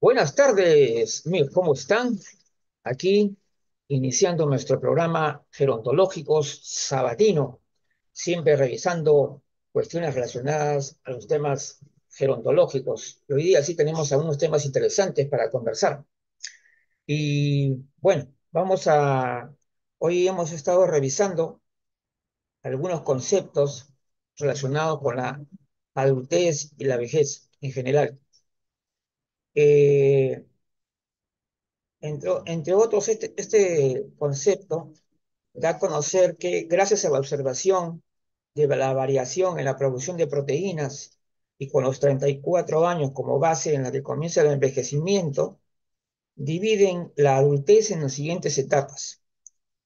Buenas tardes, amigos, ¿cómo están? Aquí iniciando nuestro programa Gerontológicos Sabatino, siempre revisando cuestiones relacionadas a los temas gerontológicos. Y hoy día sí tenemos algunos temas interesantes para conversar. Y bueno, hoy hemos estado revisando algunos conceptos relacionados con la adultez y la vejez en general. Eh, entre otros, este concepto da a conocer que gracias a la observación de la variación en la producción de proteínas y con los 34 años como base en la que comienza el envejecimiento, dividen la adultez en las siguientes etapas: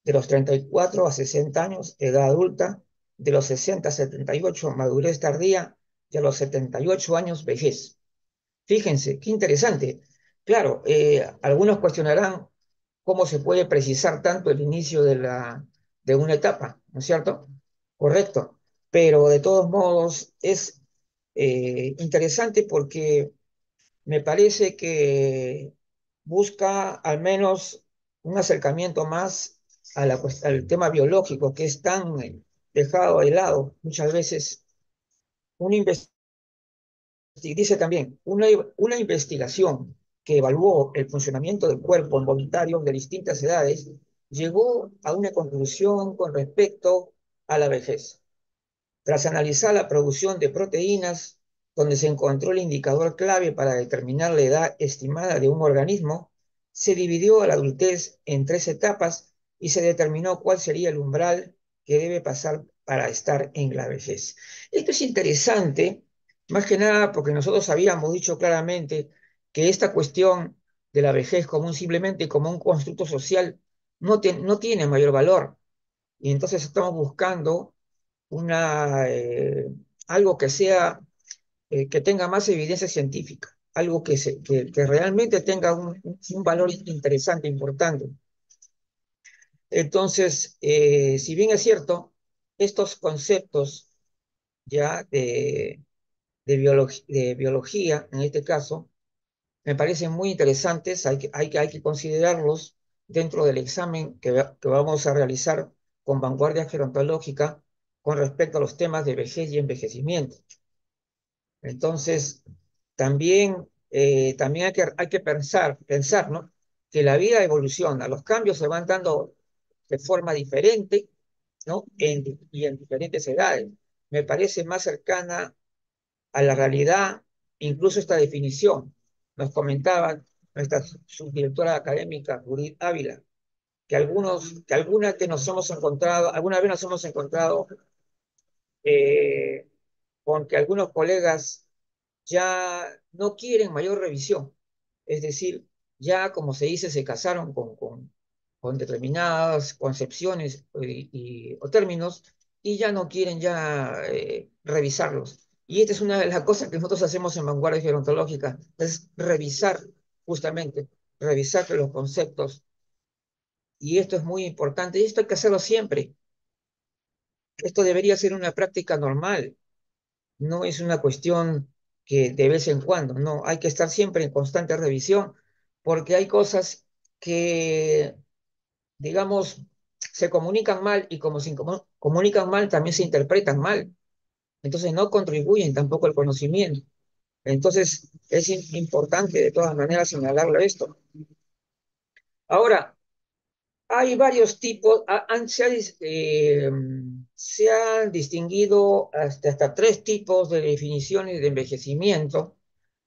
de los 34 a 60 años, edad adulta; de los 60 a 78, madurez tardía; y a los 78 años, vejez. Fíjense, qué interesante. Claro, algunos cuestionarán cómo se puede precisar tanto el inicio de una etapa, ¿no es cierto? Correcto. Pero de todos modos es interesante porque me parece que busca al menos un acercamiento más al tema biológico, que es tan dejado de lado muchas veces. Una Dice también, una investigación que evaluó el funcionamiento del cuerpo en voluntarios de distintas edades llegó a una conclusión con respecto a la vejez. Tras analizar la producción de proteínas, donde se encontró el indicador clave para determinar la edad estimada de un organismo, se dividió a la adultez en tres etapas y se determinó cuál sería el umbral que debe pasar para estar en la vejez. Esto es interesante, más que nada porque nosotros habíamos dicho claramente que esta cuestión de la vejez simplemente como un constructo social no tiene mayor valor. Y entonces estamos buscando una, algo que tenga más evidencia científica, algo que realmente tenga un valor interesante, importante. Entonces, si bien es cierto, estos conceptos ya de biología, en este caso, me parecen muy interesantes, hay que considerarlos dentro del examen que vamos a realizar con vanguardia gerontológica con respecto a los temas de vejez y envejecimiento. Entonces, también hay que pensar, ¿no? Que la vida evoluciona, los cambios se van dando de forma diferente, ¿no? Y en diferentes edades. Me parece más cercana a la realidad, incluso esta definición. Nos comentaba nuestra subdirectora académica, Judith Ávila, alguna vez nos hemos encontrado eh, con que algunos colegas ya no quieren mayor revisión. Es decir, ya como se dice, se casaron con determinadas concepciones o términos y ya no quieren ya revisarlos. Y esta es una de las cosas que nosotros hacemos en Vanguardia Gerontológica, es revisar los conceptos. Y esto es muy importante y esto hay que hacerlo siempre. Esto debería ser una práctica normal. No es una cuestión que de vez en cuando, no, hay que estar siempre en constante revisión porque hay cosas que, digamos, se comunican mal y como se comunican mal también se interpretan mal, entonces no contribuyen tampoco al conocimiento. Entonces es importante de todas maneras señalarlo esto. Ahora, hay varios tipos, se han distinguido hasta tres tipos de definiciones de envejecimiento,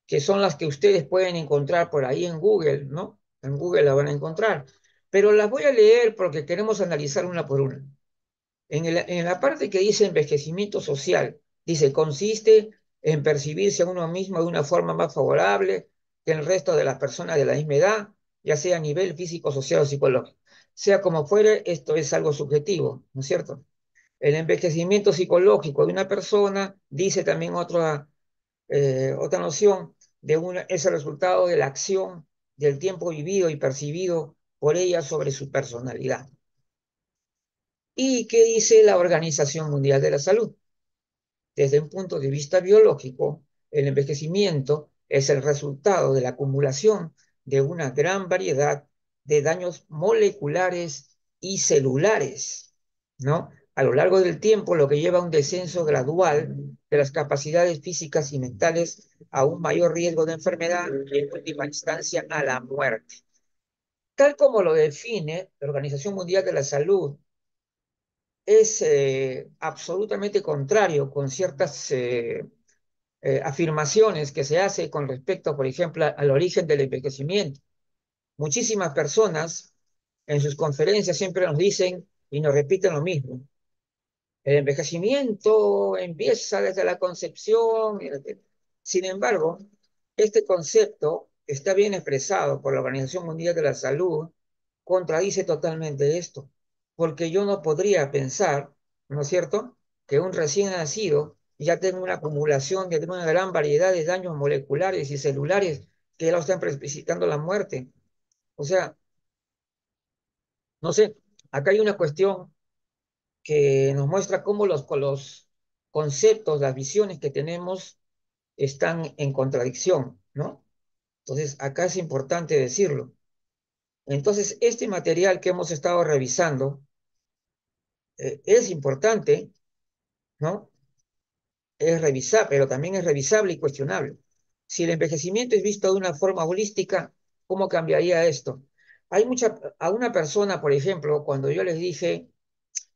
que son las que ustedes pueden encontrar por ahí en Google, ¿no? En Google la van a encontrar. Pero las voy a leer porque queremos analizar una por una. En la parte que dice envejecimiento social, dice, consiste en percibirse a uno mismo de una forma más favorable que el resto de las personas de la misma edad, ya sea a nivel físico, social o psicológico. Sea como fuere, esto es algo subjetivo, ¿no es cierto? El envejecimiento psicológico de una persona, dice también otra noción, es el resultado de la acción del tiempo vivido y percibido por ella sobre su personalidad. ¿Y qué dice la Organización Mundial de la Salud? Desde un punto de vista biológico, el envejecimiento es el resultado de la acumulación de una gran variedad de daños moleculares y celulares, ¿no? A lo largo del tiempo, lo que lleva a un descenso gradual de las capacidades físicas y mentales a un mayor riesgo de enfermedad y, en última instancia, a la muerte. Tal como lo define la Organización Mundial de la Salud, es absolutamente contrario con ciertas afirmaciones que se hace con respecto, por ejemplo, al origen del envejecimiento. Muchísimas personas en sus conferencias siempre nos dicen y nos repiten lo mismo. El envejecimiento empieza desde la concepción. Sin embargo, este concepto está bien expresado por la Organización Mundial de la Salud, contradice totalmente esto, porque yo no podría pensar, ¿no es cierto?, que un recién nacido ya tenga una acumulación de una gran variedad de daños moleculares y celulares que ya lo están precipitando la muerte. O sea, no sé, acá hay una cuestión que nos muestra cómo los conceptos, las visiones que tenemos están en contradicción, ¿no? Entonces, acá es importante decirlo. Entonces, este material que hemos estado revisando es importante, ¿no? Es revisable, pero también es revisable y cuestionable. Si el envejecimiento es visto de una forma holística, ¿cómo cambiaría esto? A una persona, por ejemplo, cuando yo les dije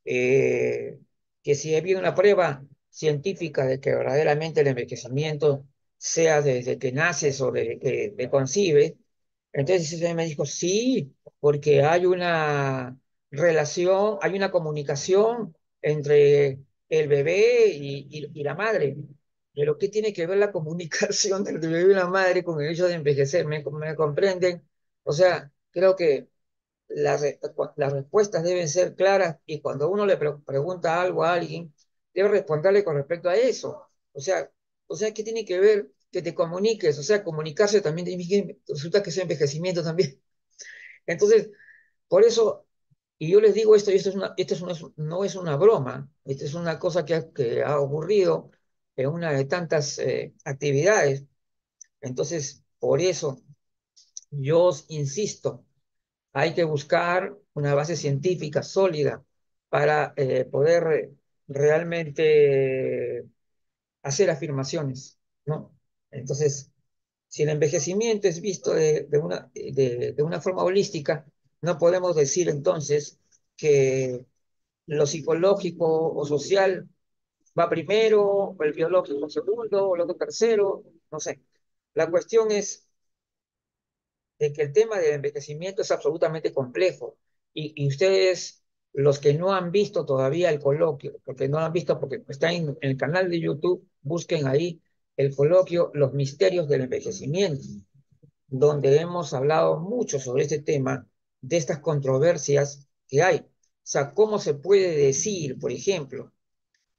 eh, que si había una prueba científica de que verdaderamente el envejecimiento sea desde que naces o desde que te concibes, entonces ella me dijo, sí, porque hay una relación, hay una comunicación entre el bebé y la madre. Pero ¿qué tiene que ver la comunicación del bebé y la madre con el hecho de envejecer? ¿Me comprenden? O sea, creo que las respuestas deben ser claras y cuando uno le pregunta algo a alguien, debe responderle con respecto a eso. O sea, ¿qué tiene que ver que te comuniques? O sea, comunicarse también resulta que es envejecimiento también. Entonces, por eso, y yo les digo esto, y no es una broma, esto es una cosa que ha ocurrido en una de tantas actividades. Entonces, por eso, yo os insisto, hay que buscar una base científica sólida para poder realmente hacer afirmaciones, ¿no? Entonces, si el envejecimiento es visto de una forma holística, no podemos decir entonces que lo psicológico o social va primero, o el biológico segundo, o lo tercero, no sé. La cuestión es de que el tema del envejecimiento es absolutamente complejo y ustedes, los que no han visto todavía el coloquio, porque no lo han visto porque está en el canal de YouTube, busquen ahí el coloquio Los misterios del envejecimiento, donde hemos hablado mucho sobre este tema, de estas controversias que hay. O sea, ¿cómo se puede decir, por ejemplo,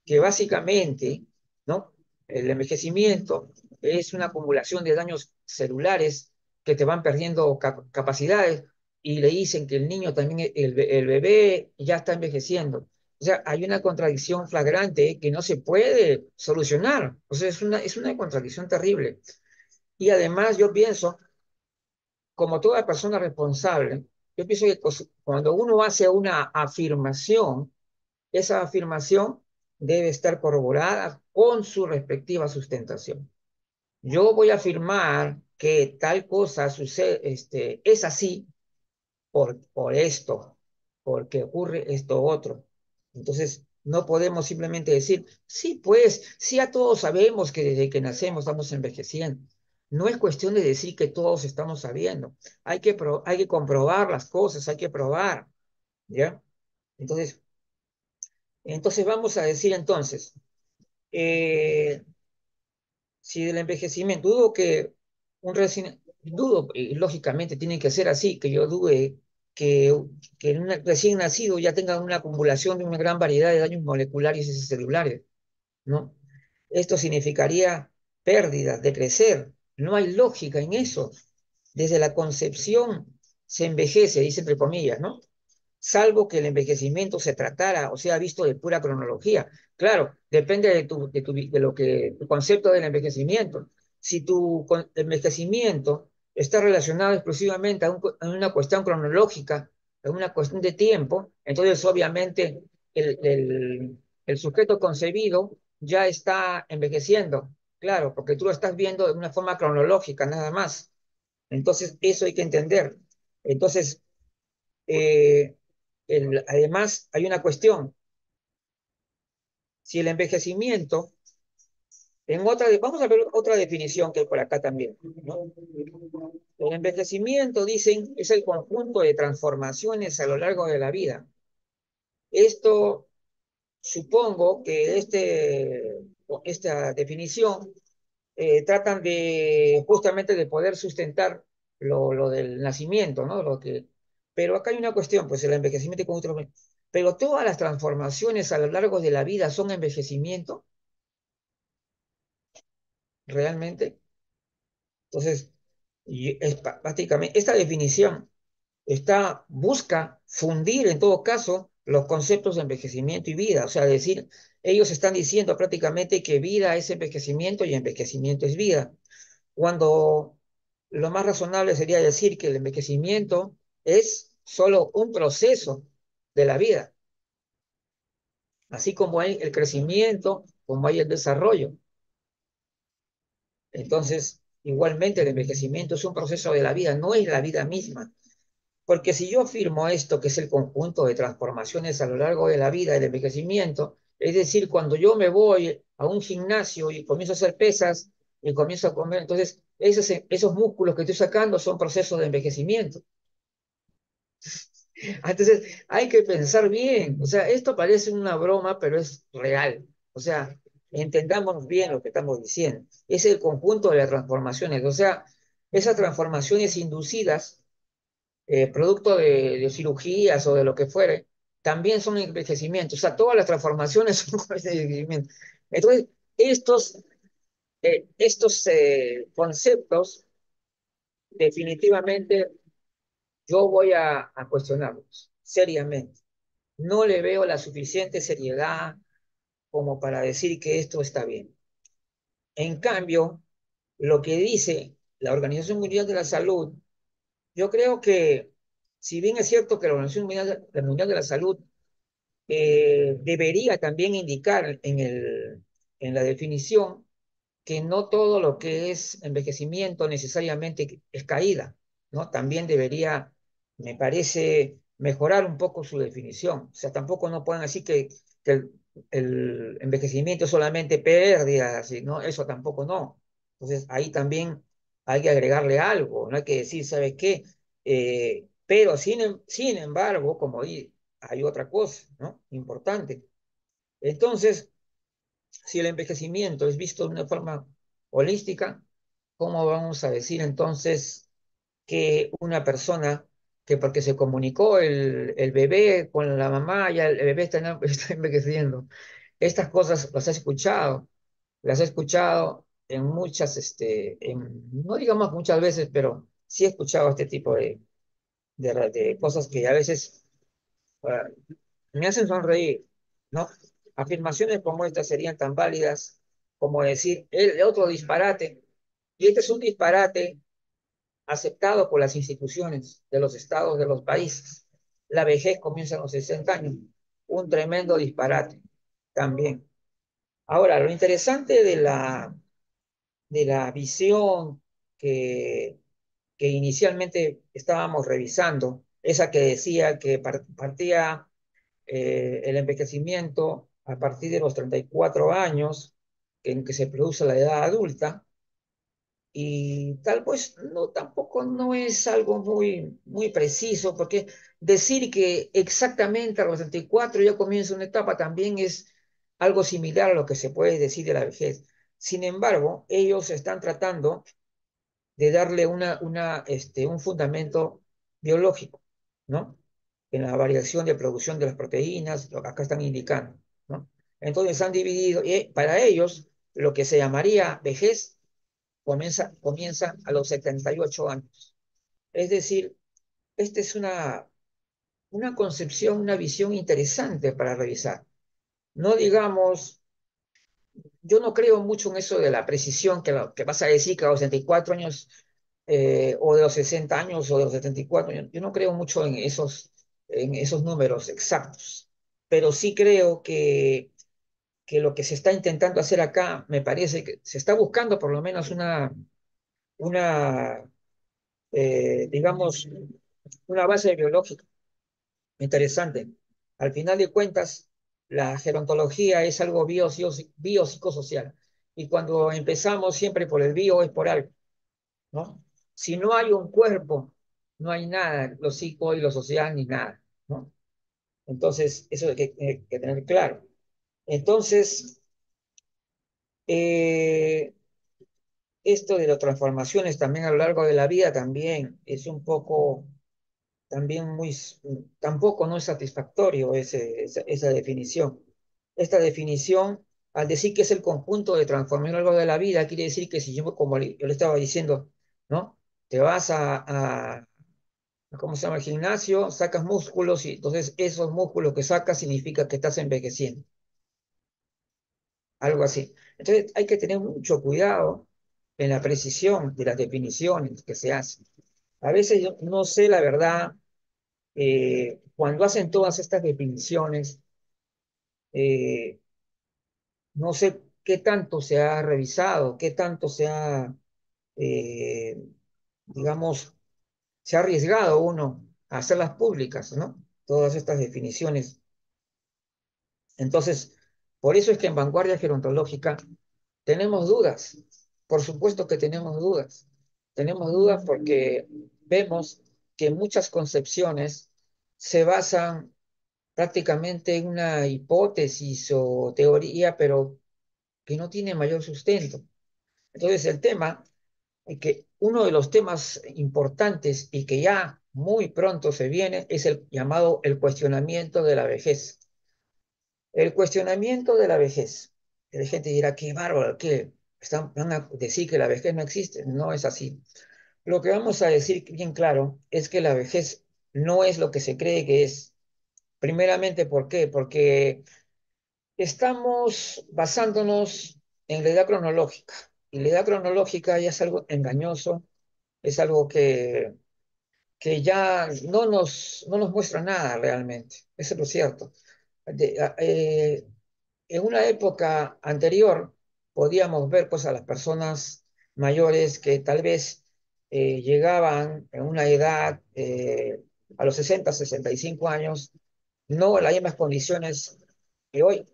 que básicamente, ¿no? El envejecimiento es una acumulación de daños celulares que te van perdiendo capacidades y le dicen que el niño también, el bebé ya está envejeciendo? O sea, hay una contradicción flagrante que no se puede solucionar. O sea, es una contradicción terrible. Y además yo pienso, como toda persona responsable, yo pienso que cuando uno hace una afirmación, esa afirmación debe estar corroborada con su respectiva sustentación. Yo voy a afirmar que tal cosa sucede, es así por esto, porque ocurre esto otro. Entonces, no podemos simplemente decir, sí, pues, sí, ya todos sabemos que desde que nacemos estamos envejeciendo. No es cuestión de decir que todos estamos sabiendo. Hay que comprobar las cosas, hay que probar, ¿ya? Entonces, vamos a decir entonces, eh, si del envejecimiento, dudo, y lógicamente tiene que ser así, que yo dude que, que un recién nacido ya tenga una acumulación de una gran variedad de daños moleculares y celulares, ¿no? Esto significaría pérdidas de crecer. No hay lógica en eso. Desde la concepción se envejece, dice entre comillas, ¿no? Salvo que el envejecimiento se tratara o sea visto de pura cronología. Claro, depende de tu concepto del envejecimiento. si tu envejecimiento está relacionado exclusivamente a una cuestión cronológica, a una cuestión de tiempo, entonces obviamente el sujeto concebido ya está envejeciendo, claro, porque tú lo estás viendo de una forma cronológica nada más. Entonces, eso hay que entender. Entonces, eh, además, hay una cuestión. Si el envejecimiento, vamos a ver otra definición que hay por acá también, ¿no? El envejecimiento, dicen, es el conjunto de transformaciones a lo largo de la vida. Esto, supongo que esta definición tratan de justamente de poder sustentar lo del nacimiento, ¿no? Pero acá hay una cuestión, pues el envejecimiento con otro. Pero todas las transformaciones a lo largo de la vida son envejecimiento, realmente. Entonces, prácticamente esta definición busca fundir en todo caso los conceptos de envejecimiento y vida. O sea, decir, ellos están diciendo prácticamente que vida es envejecimiento y envejecimiento es vida, cuando lo más razonable sería decir que el envejecimiento es solo un proceso de la vida, así como hay el crecimiento, como hay el desarrollo. Entonces, igualmente el envejecimiento es un proceso de la vida, no es la vida misma. Porque si yo afirmo esto, que es el conjunto de transformaciones a lo largo de la vida, el envejecimiento, es decir, cuando yo me voy a un gimnasio y comienzo a hacer pesas y comienzo a comer, entonces esos músculos que estoy sacando son procesos de envejecimiento. Entonces, hay que pensar bien. O sea, esto parece una broma, pero es real. O sea, entendamos bien lo que estamos diciendo. Es el conjunto de las transformaciones. O sea, esas transformaciones inducidas, producto de cirugías o de lo que fuere, también son envejecimiento. O sea, todas las transformaciones son envejecimiento. Entonces, estos conceptos, definitivamente, yo voy a cuestionarlos seriamente. No le veo la suficiente seriedad como para decir que esto está bien. En cambio, lo que dice la Organización Mundial de la Salud, yo creo que, si bien es cierto que la Organización Mundial de la Salud debería también indicar en la definición que no todo lo que es envejecimiento necesariamente es caída, ¿no? También debería, me parece, mejorar un poco su definición. O sea, tampoco no pueden decir que el envejecimiento es solamente pérdida, ¿no? Eso tampoco no. Entonces, ahí también hay que agregarle algo, no hay que decir, ¿sabes qué? Pero sin embargo, como hay otra cosa, ¿no? Importante. Entonces, si el envejecimiento es visto de una forma holística, ¿cómo vamos a decir entonces que una persona que porque se comunicó el bebé con la mamá, ya el bebé está envejeciendo? Estas cosas las he escuchado en muchas, no digamos muchas veces, pero sí he escuchado este tipo de cosas que a veces ah, me hacen sonreír, ¿no? Afirmaciones como estas serían tan válidas como decir el otro disparate, y este es un disparate aceptado por las instituciones de los estados de los países. La vejez comienza a los 60 años, un tremendo disparate también. Ahora, lo interesante de la visión que, que inicialmente estábamos revisando, esa que decía que partía el envejecimiento a partir de los 34 años, en que se produce la edad adulta, y tal pues no, tampoco no es algo muy preciso, porque decir que exactamente a los 34 ya comienza una etapa también es algo similar a lo que se puede decir de la vejez. Sin embargo, ellos están tratando de darle un fundamento biológico, ¿no? En la variación de producción de las proteínas, lo que acá están indicando, ¿no? Entonces han dividido, y para ellos, lo que se llamaría vejez comienza a los 78 años. Es decir, esta es una concepción, una visión interesante para revisar. No digamos yo no creo mucho en eso de la precisión, que vas a decir que a los 64 años, o de los 60 años, o de los 74. Yo no creo mucho en esos números exactos, pero sí creo que lo que se está intentando hacer acá, me parece que se está buscando por lo menos una digamos, una base biológica interesante. Al final de cuentas, la gerontología es algo biopsicosocial. Y cuando empezamos siempre por el bio es por algo, ¿no? Si no hay un cuerpo, no hay nada, lo psico y lo social ni nada, ¿no? Entonces, eso hay que tener claro. Entonces, eh, esto de las transformaciones también a lo largo de la vida también es un poco también tampoco no es satisfactorio esa definición. Esta definición, al decir que es el conjunto de transformar algo de la vida, quiere decir que si yo, como yo le estaba diciendo, ¿no? Te vas ¿cómo se llama? Al gimnasio, sacas músculos y entonces esos músculos que sacas significa que estás envejeciendo, algo así. Entonces hay que tener mucho cuidado en la precisión de las definiciones que se hacen. A veces yo no sé la verdad cuando hacen todas estas definiciones, eh, no sé qué tanto se ha revisado, qué tanto eh, digamos, se ha arriesgado uno a hacerlas públicas, ¿no? Todas estas definiciones. Entonces, por eso es que en Vanguardia Gerontológica tenemos dudas. Por supuesto que tenemos dudas. Tenemos dudas porque vemos que muchas concepciones se basan prácticamente una hipótesis o teoría, pero que no tiene mayor sustento. Entonces, el tema, que uno de los temas importantes y que ya muy pronto se viene, es el llamado el cuestionamiento de la vejez. El cuestionamiento de la vejez. La gente dirá, qué bárbaro, que van a decir que la vejez no existe. No es así. Lo que vamos a decir bien claro es que la vejez no es lo que se cree que es. Primeramente, ¿por qué? Porque estamos basándonos en la edad cronológica, y la edad cronológica ya es algo engañoso, es algo que ya no nos muestra nada realmente, eso es lo cierto. En una época anterior podíamos ver pues a las personas mayores que tal vez llegaban en una edad a los 60, 65 años, no en las mismas condiciones que hoy,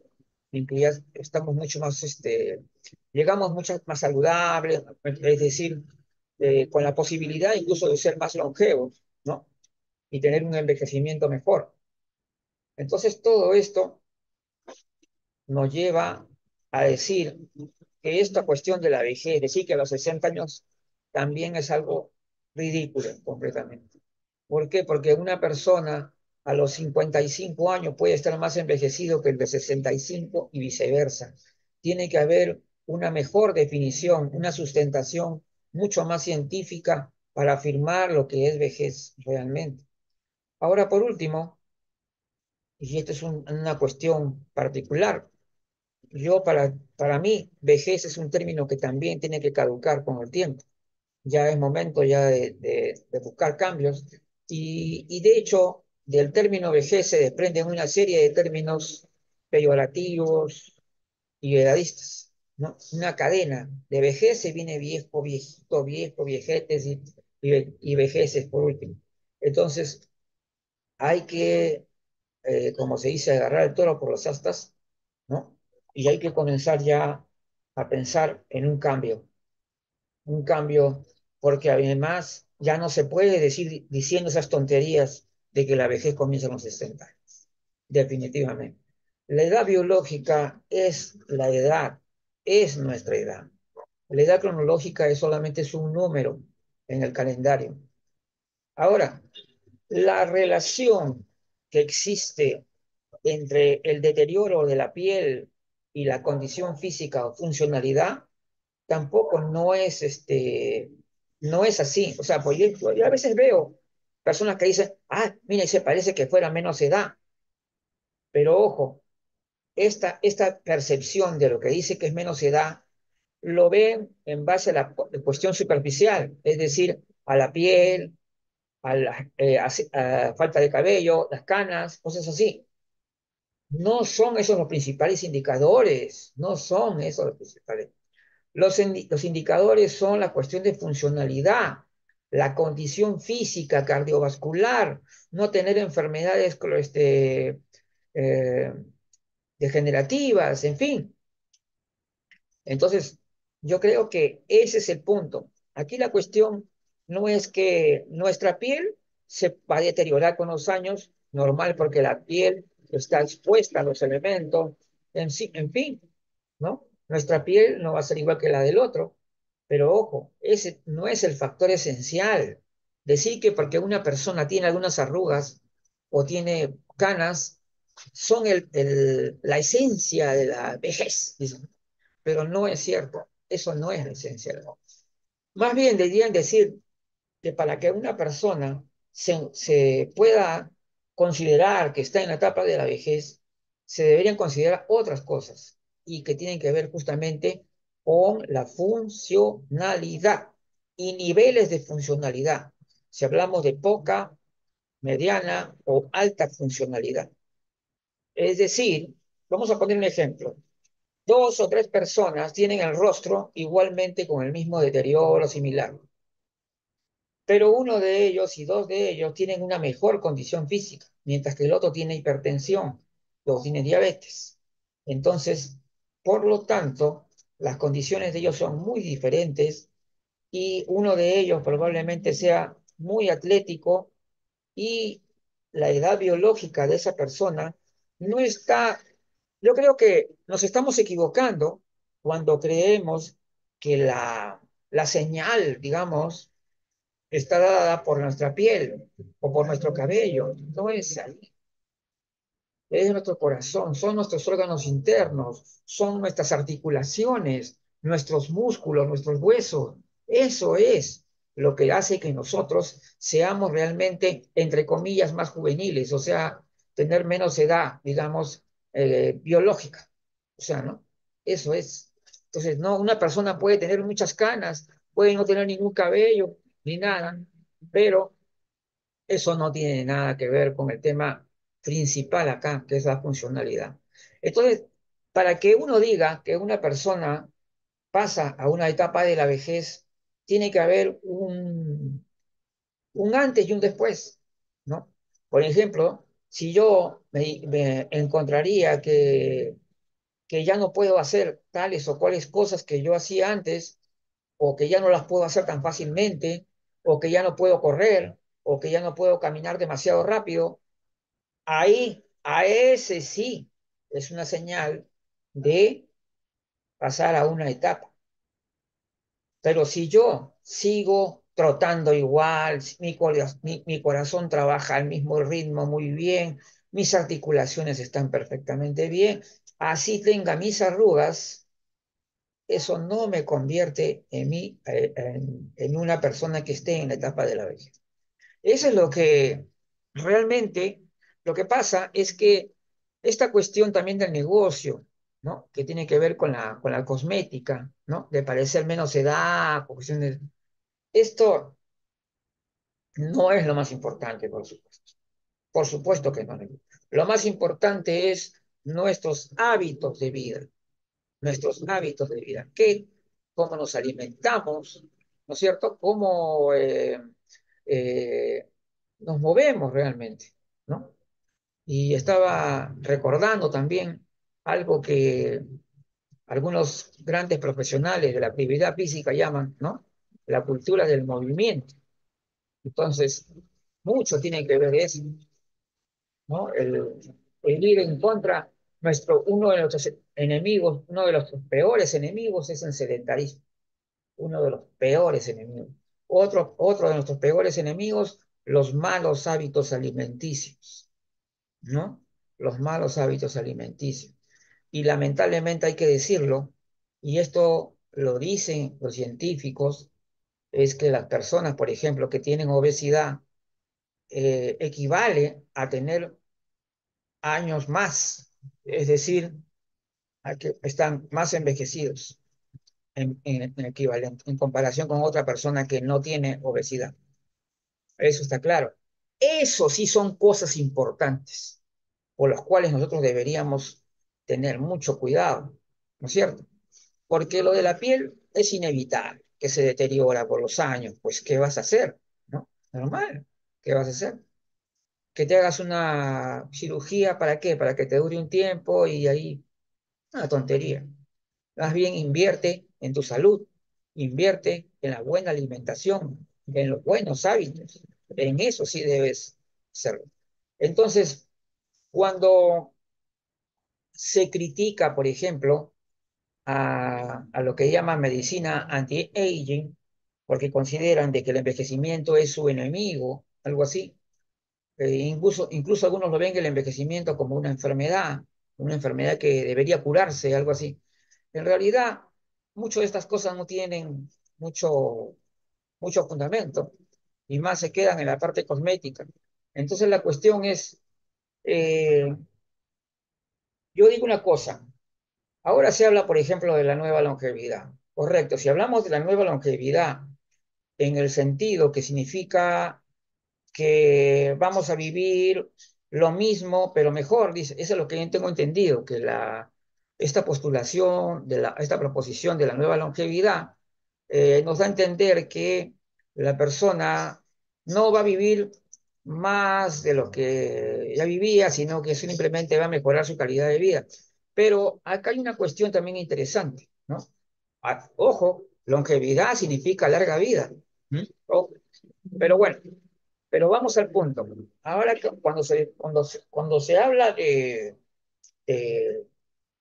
en que ya estamos mucho más, llegamos mucho más saludables, es decir, con la posibilidad incluso de ser más longevos, ¿no? Y tener un envejecimiento mejor. Entonces, todo esto nos lleva a decir que esta cuestión de la vejez, decir que a los 60 años también es algo ridículo completamente. ¿Por qué? Porque una persona a los 55 años puede estar más envejecido que el de 65 y viceversa. Tiene que haber una mejor definición, una sustentación mucho más científica para afirmar lo que es vejez realmente. Ahora, por último, y esta es una cuestión particular, para mí, vejez es un término que también tiene que caducar con el tiempo. Ya es momento ya de buscar cambios. Y de hecho, del término vejez se desprenden una serie de términos peyorativos y edadistas, ¿no? Una cadena de vejez se viene viejo, viejito, viejo, viejetes y vejeces por último. Entonces, hay que, como se dice, agarrar el toro por las astas, ¿no? Y hay que comenzar ya a pensar en un cambio, porque además ya no se puede decir diciendo esas tonterías de que la vejez comienza a los 60, definitivamente. La edad biológica es la edad, es nuestra edad. La edad cronológica solamente es un número en el calendario. Ahora, la relación que existe entre el deterioro de la piel y la condición física o funcionalidad tampoco no es así. O sea, pues yo a veces veo personas que dicen, ah, mira, y se parece que fuera menos edad, pero ojo, esta percepción de lo que dice que es menos edad, lo ven en base a la cuestión superficial, es decir, a la piel, a falta de cabello, las canas, cosas así. No son esos los principales indicadores, no son esos los principales. Los indicadores son la cuestión de funcionalidad, la condición física, cardiovascular, no tener enfermedades eh, degenerativas, en fin. Entonces, yo creo que ese es el punto. Aquí la cuestión no es que nuestra piel se va a deteriorar con los años, normal, porque la piel está expuesta a los elementos, en fin, ¿no? Nuestra piel no va a ser igual que la del otro, pero ojo, ese no es el factor esencial. Decir que porque una persona tiene algunas arrugas o tiene canas, son la esencia de la vejez, dicen, pero no es cierto. Eso no es la esencia del hombre. Más bien deberían decir que para que una persona se pueda considerar que está en la etapa de la vejez, se deberían considerar otras cosas y que tienen que ver justamente con la funcionalidad y niveles de funcionalidad. Si hablamos de poca, mediana o alta funcionalidad. Es decir, vamos a poner un ejemplo. Dos o tres personas tienen el rostro igualmente con el mismo deterioro similar, pero uno de ellos y dos de ellos tienen una mejor condición física, mientras que el otro tiene hipertensión o tiene diabetes. Entonces, por lo tanto, las condiciones de ellos son muy diferentes y uno de ellos probablemente sea muy atlético y la edad biológica de esa persona no está. Yo creo que nos estamos equivocando cuando creemos que la señal, digamos, está dada por nuestra piel o por nuestro cabello. No es ahí, es nuestro corazón, son nuestros órganos internos, son nuestras articulaciones, nuestros músculos, nuestros huesos. Eso es lo que hace que nosotros seamos realmente, entre comillas, más juveniles, o sea, tener menos edad, digamos, biológica. O sea, ¿no? Eso es. Entonces, no, una persona puede tener muchas canas, puede no tener ningún cabello, ni nada, pero eso no tiene nada que ver con el tema principal acá, que es la funcionalidad. Entonces, para que uno diga que una persona pasa a una etapa de la vejez, tiene que haber un antes y un después, ¿no? Por ejemplo, si yo me encontraría que ya no puedo hacer tales o cuales cosas que yo hacía antes, o que ya no las puedo hacer tan fácilmente, o que ya no puedo correr, o que ya no puedo caminar demasiado rápido, ahí, a ese sí, es una señal de pasar a una etapa. Pero si yo sigo trotando igual, mi corazón trabaja al mismo ritmo muy bien, mis articulaciones están perfectamente bien, así tenga mis arrugas, eso no me convierte en una persona que esté en la etapa de la vejez. Eso es lo que realmente, lo que pasa es que esta cuestión también del negocio, ¿no? Que tiene que ver con la cosmética, ¿no? De parecer menos edad, cuestiones. Esto no es lo más importante, por supuesto. Por supuesto que no. Lo más importante es nuestros hábitos de vida, nuestros hábitos de vida. Cómo nos alimentamos, ¿no es cierto? Cómo eh, nos movemos realmente, ¿no? Y estaba recordando también algo que algunos grandes profesionales de la actividad física llaman, ¿no? La cultura del movimiento. Entonces, mucho tiene que ver eso, ¿no? El ir en contra, uno de nuestros enemigos, uno de los peores enemigos es el sedentarismo, uno de los peores enemigos. Otro de nuestros peores enemigos, los malos hábitos alimenticios, ¿no? Los malos hábitos alimenticios. Y lamentablemente hay que decirlo, y esto lo dicen los científicos, es que las personas, por ejemplo, que tienen obesidad, equivale a tener años más. Es decir, que están más envejecidos en equivalente, en comparación con otra persona que no tiene obesidad. Eso está claro. Eso sí son cosas importantes, por las cuales nosotros deberíamos tener mucho cuidado, ¿no es cierto? Porque lo de la piel es inevitable, que se deteriora por los años, pues ¿qué vas a hacer? ¿No? Normal, ¿qué vas a hacer? Que te hagas una cirugía, ¿para qué? Para que te dure un tiempo y ahí, una tontería. Más bien invierte en tu salud, invierte en la buena alimentación, en los buenos hábitos. En eso sí debes hacerlo. Entonces, cuando se critica, por ejemplo, a lo que llaman medicina anti-aging, porque consideran de que el envejecimiento es su enemigo, algo así. Incluso algunos lo ven el envejecimiento como una enfermedad que debería curarse, algo así. En realidad, muchas de estas cosas no tienen mucho, mucho fundamento y más se quedan en la parte cosmética. Entonces la cuestión es, eh, yo digo una cosa, ahora se habla, por ejemplo, de la nueva longevidad. Correcto, si hablamos de la nueva longevidad en el sentido que significa que vamos a vivir lo mismo, pero mejor, dice, eso es lo que yo tengo entendido, que esta postulación, esta proposición de la nueva longevidad nos da a entender que la persona no va a vivir más de lo que ya vivía, sino que simplemente va a mejorar su calidad de vida. Pero acá hay una cuestión también interesante, ¿no? Ojo, longevidad significa larga vida. ¿Mm? Ojo. Pero bueno, pero vamos al punto. Ahora, cuando se habla de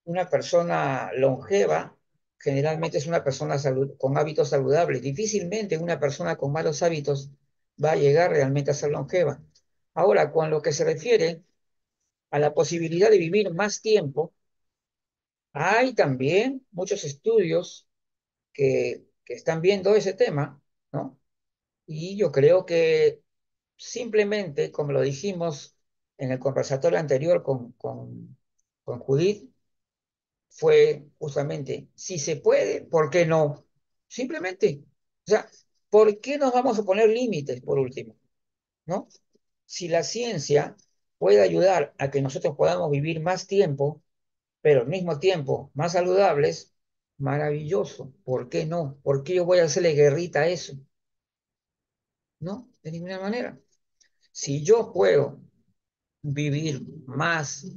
una persona longeva, generalmente es una persona con hábitos saludables. Difícilmente una persona con malos hábitos va a llegar realmente a ser longeva. Ahora, con lo que se refiere a la posibilidad de vivir más tiempo, hay también muchos estudios que están viendo ese tema, ¿no? Y yo creo que simplemente, como lo dijimos en el conversatorio anterior con Judith, fue justamente, si se puede, ¿por qué no? Simplemente, o sea, ¿por qué nos vamos a poner límites por último? ¿No? Si la ciencia puede ayudar a que nosotros podamos vivir más tiempo, pero al mismo tiempo más saludables, maravilloso. ¿Por qué no? ¿Por qué yo voy a hacerle guerrita a eso? No, de ninguna manera. Si yo puedo vivir más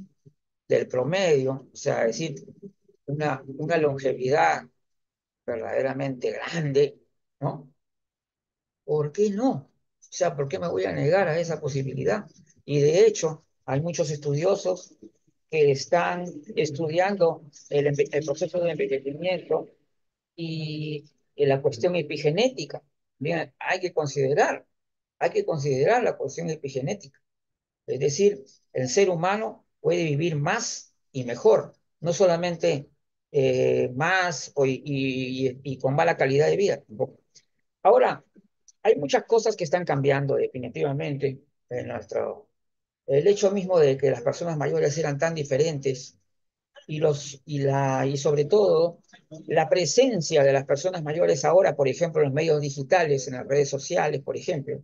del promedio, o sea, es decir, una longevidad verdaderamente grande, ¿no? ¿Por qué no? O sea, ¿por qué me voy a negar a esa posibilidad? Y de hecho, hay muchos estudiosos que están estudiando el proceso de envejecimiento y la cuestión epigenética. Bien, hay que considerar la cuestión epigenética. Es decir, el ser humano puede vivir más y mejor, no solamente más y con mala calidad de vida. Ahora, hay muchas cosas que están cambiando definitivamente en nuestro... El hecho mismo de que las personas mayores eran tan diferentes y sobre todo la presencia de las personas mayores ahora, por ejemplo, en los medios digitales, en las redes sociales, por ejemplo,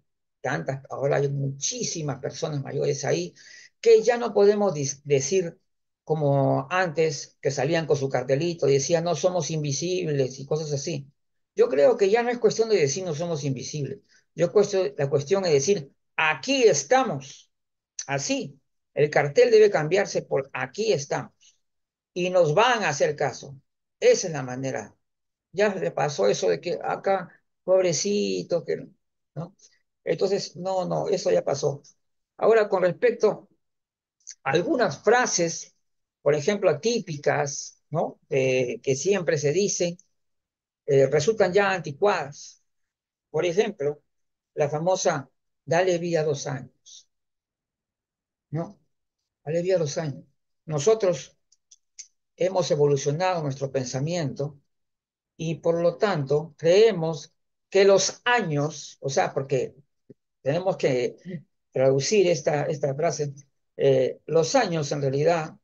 ahora hay muchísimas personas mayores ahí que ya no podemos decir como antes que salían con su cartelito y decían no somos invisibles y cosas así. Yo creo que ya no es cuestión de decir no somos invisibles. La cuestión es decir aquí estamos, así. El cartel debe cambiarse por aquí estamos y nos van a hacer caso. Esa es la manera. Ya le pasó eso de que acá, pobrecito, que no. Entonces, no, no, eso ya pasó. Ahora, con respecto a algunas frases, por ejemplo, típicas, ¿no? Que siempre se dicen, resultan ya anticuadas. Por ejemplo, la famosa, dale vida a 2 años, ¿no? Dale vida a 2 años. Nosotros hemos evolucionado nuestro pensamiento y por lo tanto creemos que los años, o sea, porque tenemos que traducir esta frase, los años en realidad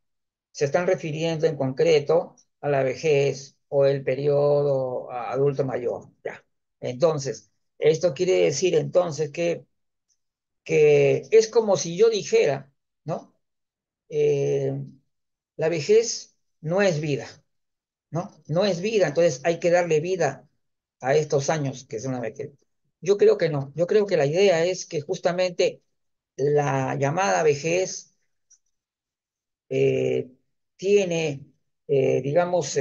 se están refiriendo en concreto a la vejez o el periodo adulto mayor. Ya. Entonces, esto quiere decir entonces que es como si yo dijera, ¿no? Eh, la vejez no es vida, ¿no? No es vida, entonces hay que darle vida a estos años que son la vejez. Yo creo que no, yo creo que la idea es que justamente la llamada vejez eh, tiene, digamos,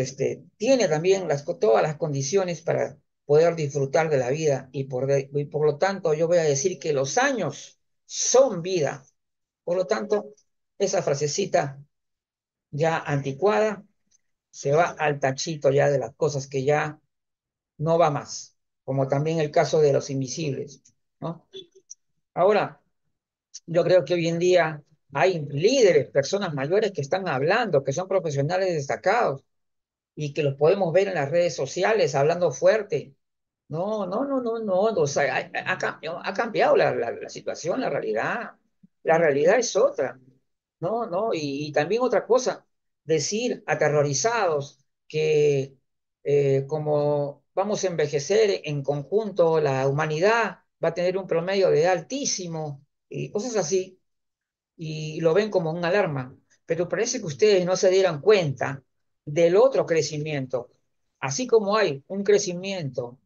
tiene también todas las condiciones para poder disfrutar de la vida y por lo tanto yo voy a decir que los años son vida. Por lo tanto, esa frasecita ya anticuada se va al tachito ya de las cosas que ya no va más, como también el caso de los invisibles, ¿no? Ahora, yo creo que hoy en día hay líderes, personas mayores que están hablando, que son profesionales destacados y que los podemos ver en las redes sociales hablando fuerte. No, no, no, no, no, o sea, ha cambiado la situación, la realidad. La realidad es otra. No, no, y también otra cosa, decir aterrorizados que como vamos a envejecer en conjunto, la humanidad va a tener un promedio de edad altísimo y cosas así, y lo ven como una alarma. Pero parece que ustedes no se dieran cuenta del otro crecimiento. Así como hay un crecimiento,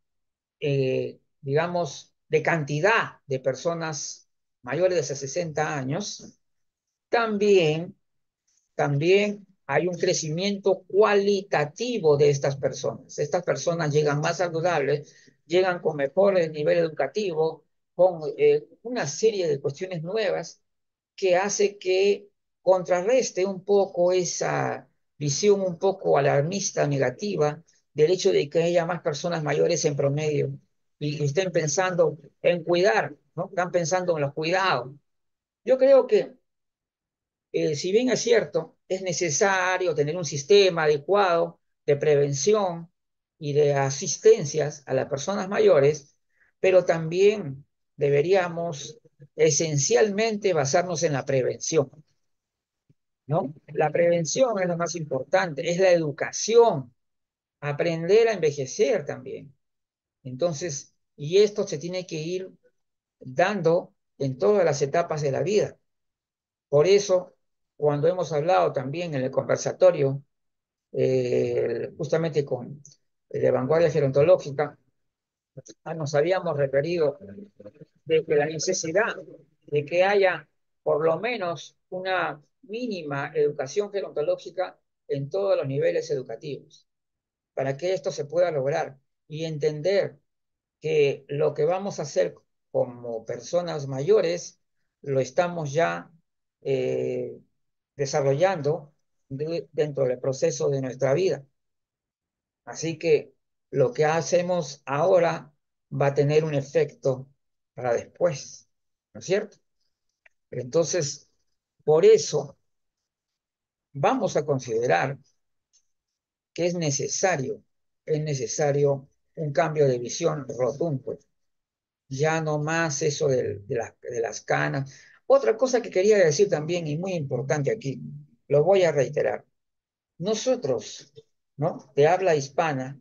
digamos, de cantidad de personas mayores de 60 años, también hay un crecimiento cualitativo de estas personas. Estas personas llegan más saludables, llegan con mejor nivel educativo, con una serie de cuestiones nuevas que hace que contrarreste un poco esa visión un poco alarmista, negativa, del hecho de que haya más personas mayores en promedio y estén pensando en cuidar, ¿no? Están pensando en los cuidados. Yo creo que si bien es cierto, es necesario tener un sistema adecuado de prevención y de asistencias a las personas mayores, pero también deberíamos esencialmente basarnos en la prevención, ¿no? La prevención es lo más importante, es la educación, aprender a envejecer también. Entonces, y esto se tiene que ir dando en todas las etapas de la vida. Por eso, cuando hemos hablado también en el conversatorio, justamente con de vanguardia gerontológica, nos habíamos referido de que la necesidad de que haya por lo menos una mínima educación gerontológica en todos los niveles educativos, para que esto se pueda lograr y entender que lo que vamos a hacer como personas mayores lo estamos ya eh, desarrollando dentro del proceso de nuestra vida. Así que lo que hacemos ahora va a tener un efecto para después, ¿no es cierto? Entonces, por eso vamos a considerar que es necesario un cambio de visión rotundo. Ya no más eso de las canas. Otra cosa que quería decir también y muy importante aquí, lo voy a reiterar. Nosotros, ¿no? De habla hispana,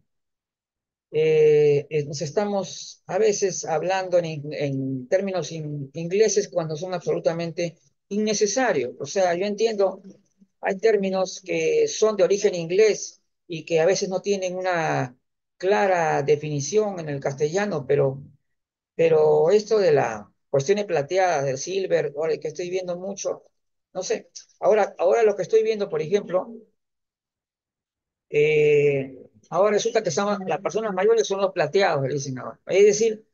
nos estamos a veces hablando en términos ingleses cuando son absolutamente innecesarios. O sea, yo entiendo, hay términos que son de origen inglés y que a veces no tienen una clara definición en el castellano, pero esto de la cuestiones plateadas, del silver, ahora que estoy viendo mucho, no sé, ahora lo que estoy viendo, por ejemplo, eh, ahora resulta que las personas mayores son los plateados, le dicen ahora. Es decir,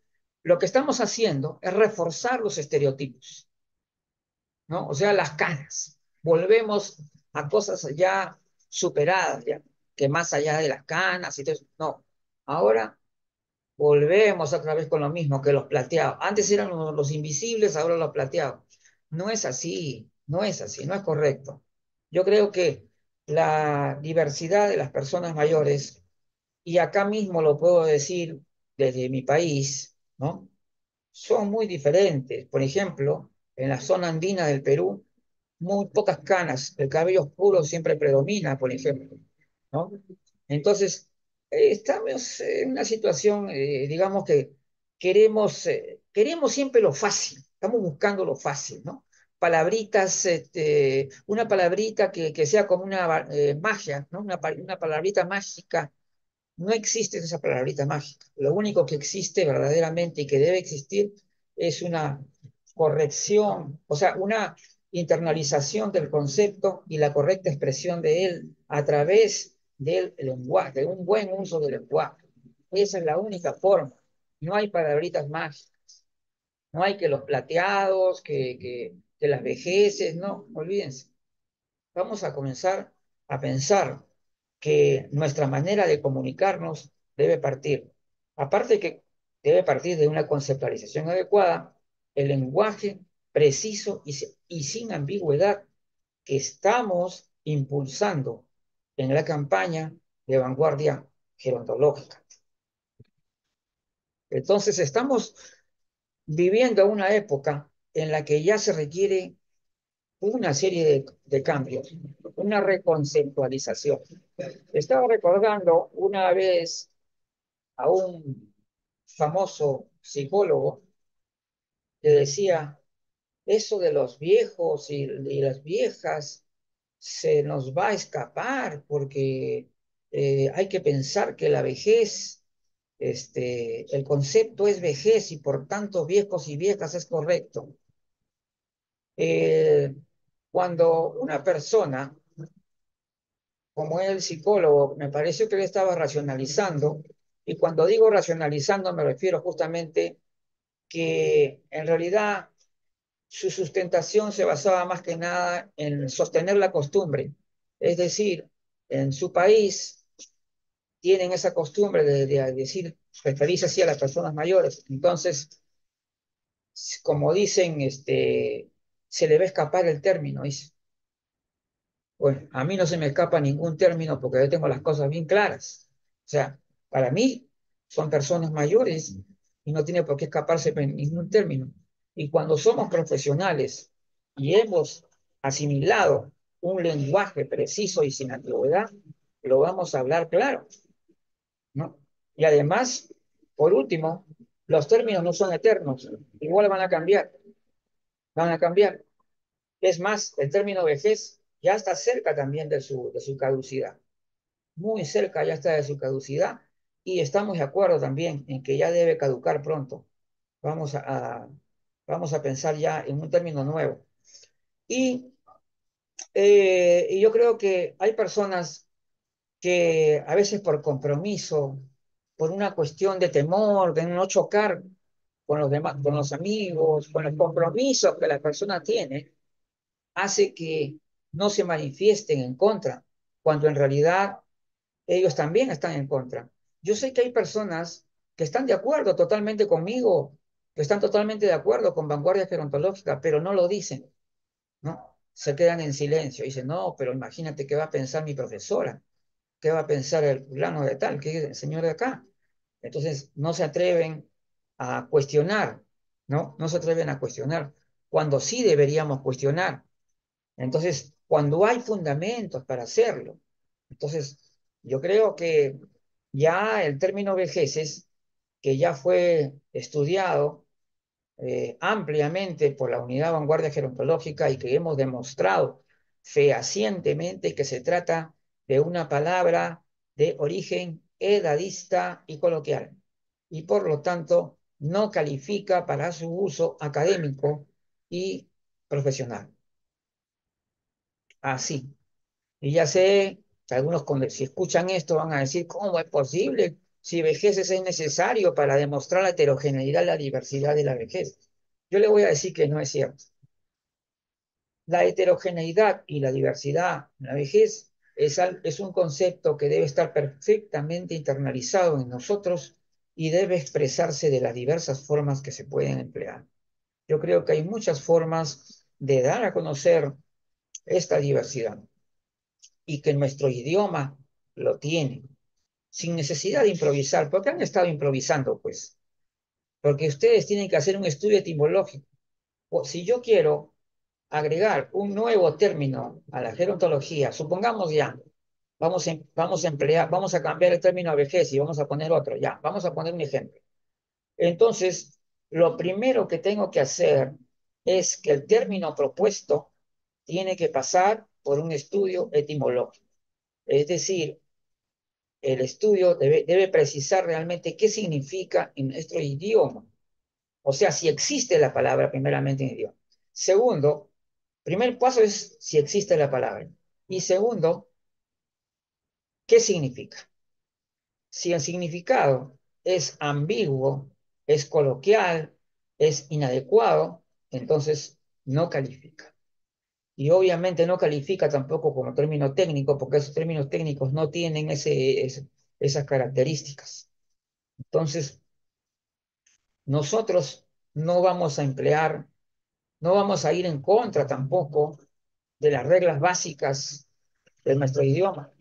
lo que estamos haciendo es reforzar los estereotipos, ¿no? O sea, las canas. Volvemos a cosas ya superadas, ya, que más allá de las canas y todo eso. No, ahora volvemos otra vez con lo mismo que los plateados. Antes eran los invisibles, ahora los plateados. No es así, no es así, no es correcto. Yo creo que la diversidad de las personas mayores, y acá mismo lo puedo decir desde mi país, ¿no? Son muy diferentes. Por ejemplo, en la zona andina del Perú, muy pocas canas, el cabello oscuro siempre predomina, por ejemplo, ¿no? Entonces, estamos en una situación, digamos que queremos siempre lo fácil, estamos buscando lo fácil, ¿no? Palabritas, una palabrita que sea como una magia, ¿no? Una palabrita mágica. No existe esa palabrita mágica. Lo único que existe verdaderamente y que debe existir es una corrección, o sea, una internalización del concepto y la correcta expresión de él a través del lenguaje, de un buen uso del lenguaje. Esa es la única forma. No hay palabritas mágicas. No hay que los plateados, que las vejeces, no, olvídense. Vamos a comenzar a pensar que nuestra manera de comunicarnos debe partir, aparte que debe partir de una conceptualización adecuada, el lenguaje preciso y sin ambigüedad que estamos impulsando en la campaña de vanguardia gerontológica. Entonces, estamos viviendo una época en la que ya se requiere una serie de cambios, una reconceptualización. Estaba recordando una vez a un famoso psicólogo que decía, eso de los viejos y las viejas se nos va a escapar porque hay que pensar que la vejez, el concepto es vejez y por tanto viejos y viejas es correcto. Eh, Cuando una persona como el psicólogo, me pareció que él estaba racionalizando, y cuando digo racionalizando me refiero justamente que en realidad su sustentación se basaba más que nada en sostener la costumbre. Es decir, en su país tienen esa costumbre de decir, referirse así a las personas mayores. Entonces, como dicen, se le va a escapar el término, dice. Bueno, a mí no se me escapa ningún término porque yo tengo las cosas bien claras. O sea, para mí son personas mayores y no tiene por qué escaparse ningún término. Y cuando somos profesionales y hemos asimilado un lenguaje preciso y sin ambigüedad, lo vamos a hablar claro, ¿no? Y además, por último, los términos no son eternos, igual van a cambiar, van a cambiar. Es más, el término vejez ya está cerca también de su caducidad, muy cerca ya está de su caducidad y estamos de acuerdo también en que ya debe caducar pronto. Vamos vamos a pensar ya en un término nuevo. Y, y yo creo que hay personas que a veces por compromiso, por una cuestión de temor, de no chocar con los demás, con los amigos, con los compromisos que la persona tiene, hace que no se manifiesten en contra, cuando en realidad ellos también están en contra. Yo sé que hay personas que están de acuerdo totalmente conmigo, que están totalmente de acuerdo con vanguardia gerontológica, pero no lo dicen, ¿no? Se quedan en silencio. Dicen, no, pero imagínate qué va a pensar mi profesora, qué va a pensar el plano de tal, que es el señor de acá. Entonces, no se atreven a cuestionar, ¿no? No se atreven a cuestionar, cuando sí deberíamos cuestionar. Entonces, cuando hay fundamentos para hacerlo, entonces yo creo que ya el término vejeces, que ya fue estudiado ampliamente por la Unidad Vanguardia Gerontológica y que hemos demostrado fehacientemente que se trata de una palabra de origen edadista y coloquial, y por lo tanto no califica para su uso académico y profesional. Así. Y ya sé que algunos si escuchan esto van a decir, ¿cómo es posible? Si vejez es necesario para demostrar la heterogeneidad y la diversidad de la vejez. Yo le voy a decir que no es cierto. La heterogeneidad y la diversidad en la vejez es un concepto que debe estar perfectamente internalizado en nosotros y debe expresarse de las diversas formas que se pueden emplear. Yo creo que hay muchas formas de dar a conocer esta diversidad y que nuestro idioma lo tiene, sin necesidad de improvisar. ¿Por qué han estado improvisando, pues? Porque ustedes tienen que hacer un estudio etimológico. O si yo quiero agregar un nuevo término a la gerontología, supongamos ya, vamos a emplear, vamos a cambiar el término vejez y vamos a poner otro, ya, vamos a poner un ejemplo. Entonces, lo primero que tengo que hacer es que el término propuesto tiene que pasar por un estudio etimológico. Es decir, el estudio debe precisar realmente qué significa en nuestro idioma. O sea, si existe la palabra primeramente en idioma. Segundo, primer paso es si existe la palabra. Y segundo, ¿qué significa? Si el significado es ambiguo, es coloquial, es inadecuado, entonces no califica. Y obviamente no califica tampoco como término técnico, porque esos términos técnicos no tienen esas características. Entonces, nosotros no vamos a emplear, no vamos a ir en contra tampoco de las reglas básicas de nuestro idioma,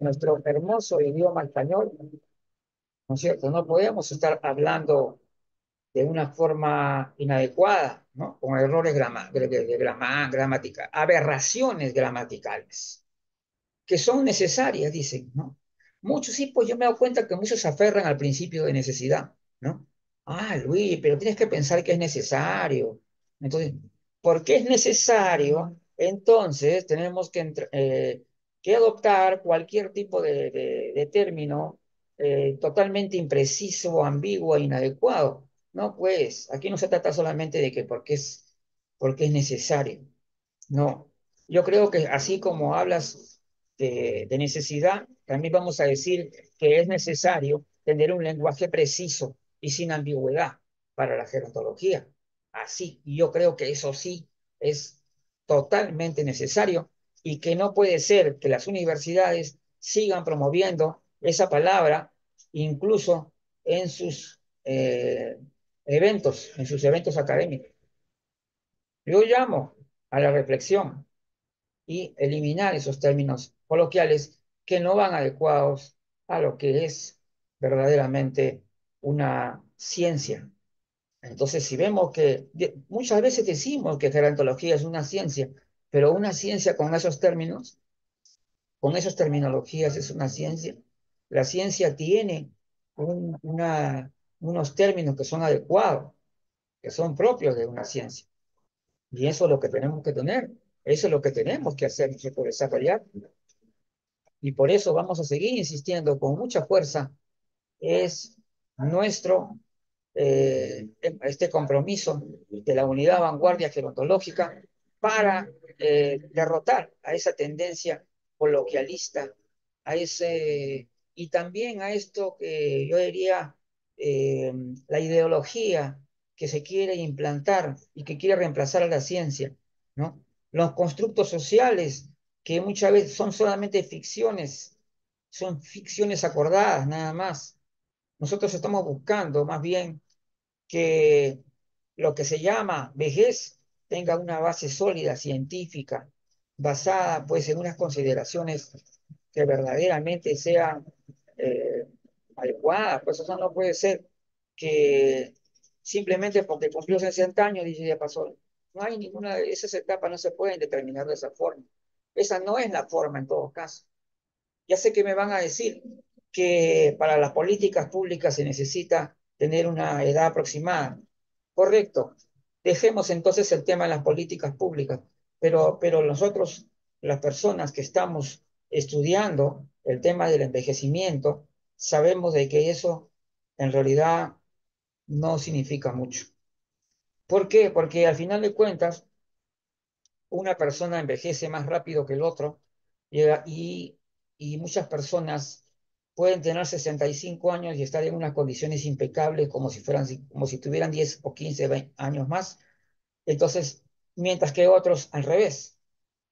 nuestro hermoso idioma español, ¿no es cierto? No podemos estar hablando de una forma inadecuada, ¿no? Con errores gramática, aberraciones gramaticales, que son necesarias, dicen, ¿no? Muchos, sí, pues yo me he dado cuenta que muchos se aferran al principio de necesidad, ¿no? Ah, Luis, pero tienes que pensar que es necesario. Entonces, ¿por qué es necesario? Entonces, tenemos que adoptar cualquier tipo de término totalmente impreciso, ambiguo e inadecuado. No, pues, aquí no se trata solamente de que porque es necesario. No, yo creo que así como hablas de necesidad, también vamos a decir que es necesario tener un lenguaje preciso y sin ambigüedad para la gerontología. Así, y yo creo que eso sí es totalmente necesario y que no puede ser que las universidades sigan promoviendo esa palabra incluso en en sus eventos académicos. Yo llamo a la reflexión y eliminar esos términos coloquiales que no van adecuados a lo que es verdaderamente una ciencia. Entonces, si vemos que muchas veces decimos que gerontología es una ciencia, pero una ciencia con esos términos, con esas terminologías es una ciencia. La ciencia tiene unos términos que son adecuados, que son propios de una ciencia. Y eso es lo que tenemos que tener, eso es lo que tenemos que hacer, nosotros, desarrollar. Y por eso vamos a seguir insistiendo con mucha fuerza. Es nuestro este compromiso de la unidad vanguardia gerontológica para derrotar a esa tendencia coloquialista, y también a esto que yo diría eh, la ideología que se quiere implantar y que quiere reemplazar a la ciencia, ¿no? Los constructos sociales que muchas veces son ficciones acordadas nada más. Nosotros estamos buscando más bien que lo que se llama vejez tenga una base sólida, científica, basada pues en unas consideraciones que verdaderamente sean eh, adecuadas. Pues eso no puede ser que simplemente porque cumplió 60 años, dice ya pasó. No hay ninguna de esas etapas, no se pueden determinar de esa forma. Esa no es la forma en todo caso. Ya sé que me van a decir que para las políticas públicas se necesita tener una edad aproximada. Correcto. Dejemos entonces el tema de las políticas públicas, pero nosotros, las personas que estamos estudiando el tema del envejecimiento, sabemos de que eso en realidad no significa mucho. ¿Por qué? Porque al final de cuentas, una persona envejece más rápido que el otro llega- y, y muchas personas pueden tener 65 años y estar en unas condiciones impecables como si tuvieran 10 o 15 años más. Entonces, mientras que otros al revés.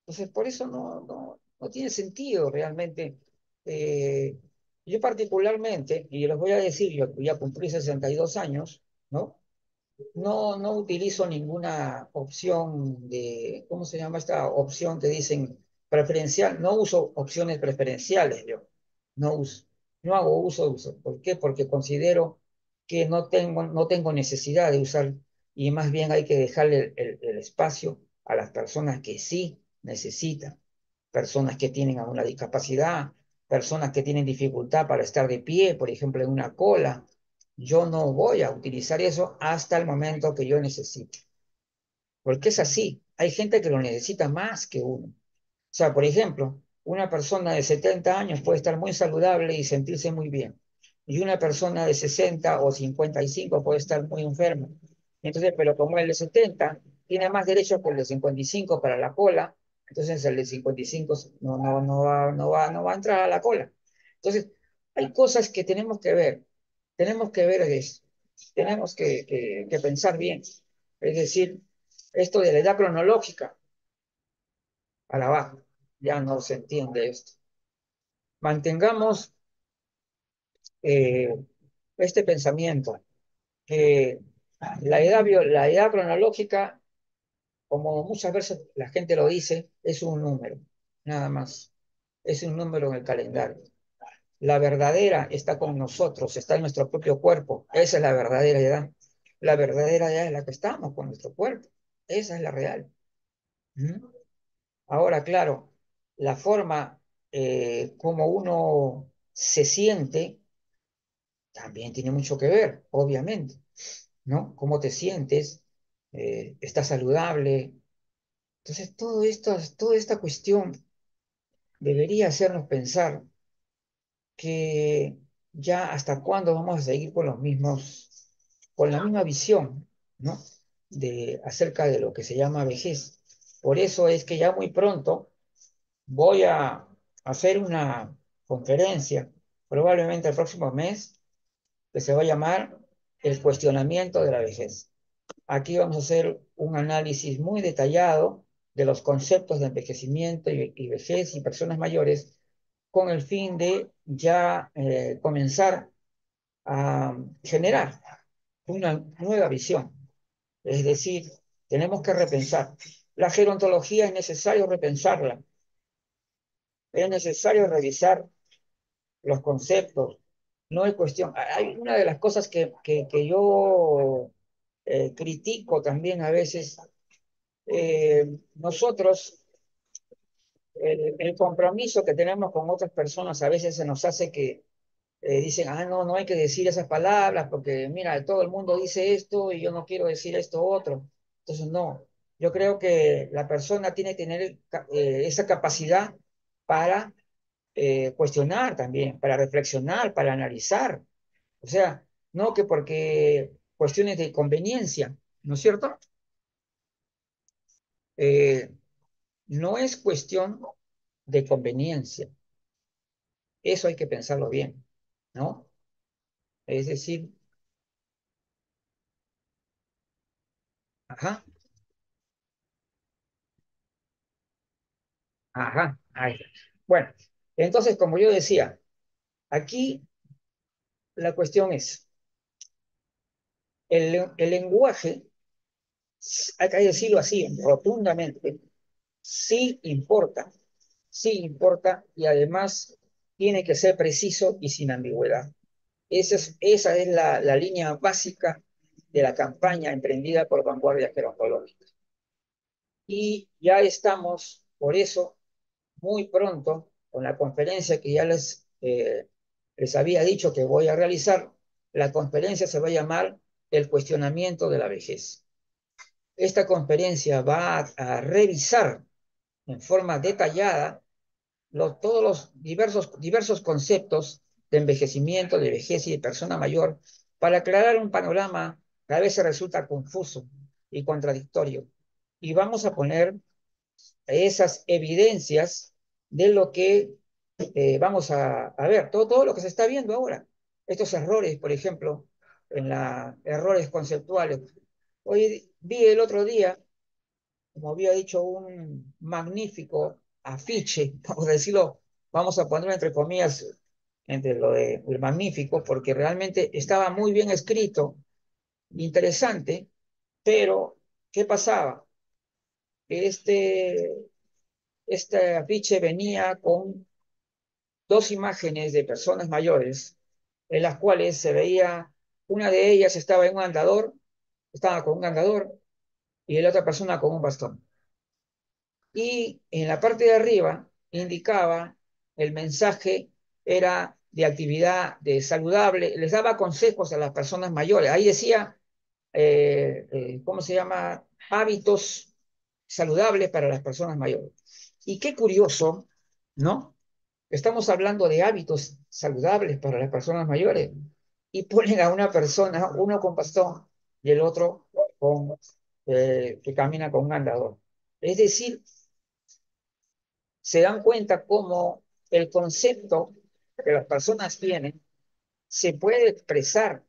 Entonces, por eso no tiene sentido realmente. eh, yo particularmente, y les voy a decir, yo ya cumplí 62 años, ¿no? No utilizo ninguna opción ¿cómo se llama esta opción que dicen preferencial? No uso opciones preferenciales yo. No uso, no hago uso. ¿Por qué? Porque considero que no tengo necesidad de usar y más bien hay que dejarle el espacio a las personas que sí necesitan, personas que tienen alguna discapacidad, personas que tienen dificultad para estar de pie, por ejemplo, en una cola. Yo no voy a utilizar eso hasta el momento que yo necesite, porque es así. Hay gente que lo necesita más que uno. O sea, por ejemplo, una persona de 70 años puede estar muy saludable y sentirse muy bien. Y una persona de 60 o 55 puede estar muy enferma. Entonces, pero como el de 70 tiene más derechos que el de 55 para la cola, entonces el de 55 no va a entrar a la cola. Entonces, hay cosas que tenemos que ver eso, tenemos que pensar bien. Es decir, esto de la edad cronológica, a la baja, ya no se entiende esto. Mantengamos eh, este pensamiento, que la edad cronológica, como muchas veces la gente lo dice, es un número, nada más. Es un número en el calendario. La verdadera está con nosotros, está en nuestro propio cuerpo. Esa es la verdadera edad. La verdadera edad es la que estamos con nuestro cuerpo. Esa es la real. ¿Mm? Ahora, claro, la forma como uno se siente también tiene mucho que ver, obviamente, ¿no? Cómo te sientes, estás saludable. Entonces, toda esta cuestión debería hacernos pensar que ya hasta cuándo vamos a seguir con con la misma visión, ¿no? Acerca de lo que se llama vejez. Por eso es que ya muy pronto voy a hacer una conferencia, probablemente el próximo mes, que se va a llamar El cuestionamiento de la vejez. Aquí vamos a hacer un análisis muy detallado de los conceptos de envejecimiento y vejez y personas mayores, con el fin de ya comenzar a generar una nueva visión. Es decir, tenemos que repensar. La gerontología es necesario repensarla, es necesario revisar los conceptos. No es cuestión. Hay una de las cosas que yo critico también a veces. Nosotros, el compromiso que tenemos con otras personas a veces se nos hace que dicen, no, no hay que decir esas palabras porque mira, todo el mundo dice esto y yo no quiero decir esto otro. Entonces, no, yo creo que la persona tiene que tener esa capacidad para cuestionar también, para reflexionar, para analizar. O sea, no que porque cuestiones de conveniencia, ¿no es cierto? Eh, no es cuestión de conveniencia. Eso hay que pensarlo bien, ¿no? Es decir, ajá, ajá, ahí está. Bueno, entonces, como yo decía, aquí la cuestión es, el lenguaje, hay que decirlo así, rotundamente, sí importa y además tiene que ser preciso y sin ambigüedad. Esa es la línea básica de la campaña emprendida por Vanguardia Gerontológica. Y ya estamos, por eso, muy pronto, con la conferencia que ya les había dicho que voy a realizar. La conferencia se va a llamar El cuestionamiento de la vejez. Esta conferencia va a revisar en forma detallada todos los diversos conceptos de envejecimiento, de vejez y de persona mayor, para aclarar un panorama que a veces resulta confuso y contradictorio. Y vamos a poner esas evidencias de lo que vamos a ver, todo lo que se está viendo ahora. Estos errores, por ejemplo, errores conceptuales. Hoy vi el otro día, como había dicho, un magnífico afiche, vamos a decirlo, vamos a ponerlo entre comillas, entre lo de el magnífico, porque realmente estaba muy bien escrito, interesante, pero ¿qué pasaba? Este, este afiche venía con dos imágenes de personas mayores, en las cuales se veía, una de ellas estaba en un andador, estaba con un andador, y la otra persona con un bastón. y en la parte de arriba indicaba el mensaje era de actividad de saludable, les daba consejos a las personas mayores. Ahí decía, ¿cómo se llama? Hábitos saludables para las personas mayores. Y qué curioso, ¿no? Estamos hablando de hábitos saludables para las personas mayores y ponen a una persona, uno con bastón y el otro con, que camina con un andador. Es decir, se dan cuenta cómo el concepto que las personas tienen se puede expresar